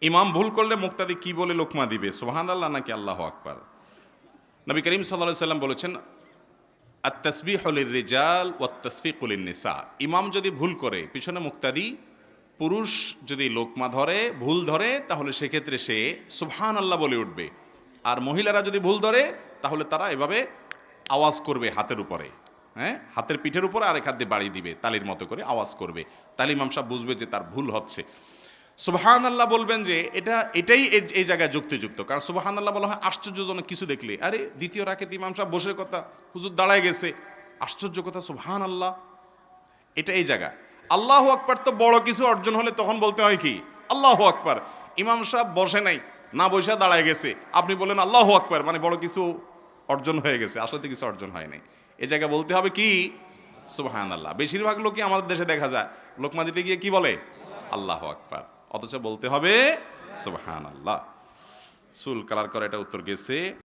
ইমাম ভুল করলে মুক্তাদি কি বলে লোকমা দিবে, সুবহানাল্লাহ নাকি আল্লাহু আকবার? নবী করিম সাল্লাল্লাহু আলাইহি সাল্লাম বলেছেন, আত-তাসবিহু লির-রিজাল ওয়াত-তাসফিকু লিন-নিসা। ইমাম যদি ভুল করে, পিছনে মুক্তাদি পুরুষ যদি লোকমা ধরে, ভুল ধরে, তাহলে সেক্ষেত্রে সে সুবহানাল্লাহ বলে উঠবে। আর মহিলারা যদি ভুল ধরে, তাহলে তারা এভাবে আওয়াজ করবে হাতের উপরে, হ্যাঁ, হাতের পিঠের উপরে আরেক হাত দিয়ে বাড়ি দিবে, তালির মতো করে আওয়াজ করবে। তাহলে ইমাম সাহেব বুঝবে যে তার ভুল হচ্ছে। সুবহানাল্লাহ বলবেন যে এটাই এই জায়গায় যুক্তিযুক্ত, কারণ সুবহানাল্লাহ বলা হয় আশ্চর্যজনক কিছু দেখলে। আরে দ্বিতীয় রাকাতে ইমাম সাহেব বসে কথা, হুজুর দাঁড়ায় গেছে, আশ্চর্য কথা, সুবহানাল্লাহ, এটা এই জায়গা। আল্লাহু আকবার তো বড় কিছু অর্জন হলে তখন বলতে হয় কি, আল্লাহু আকবার। ইমাম সাহেব বসে নাই, না বসে দাঁড়ায় গেছে, আপনি বলেন আল্লাহু আকবার, মানে বড় কিছু অর্জন হয়ে গেছে, আসলে কিছু অর্জন হয় নাই। এই জায়গায় বলতে হবে কি, সুবহানাল্লাহ। বেশিরভাগ লোকই আমাদের দেশে দেখা যায় লোকমা দিতে গিয়ে কি বলে, আল্লাহু আকবার, অথচ বলতে হবে সুবহানাল্লাহ। চুল কালার করে এটা উত্তর গেছে।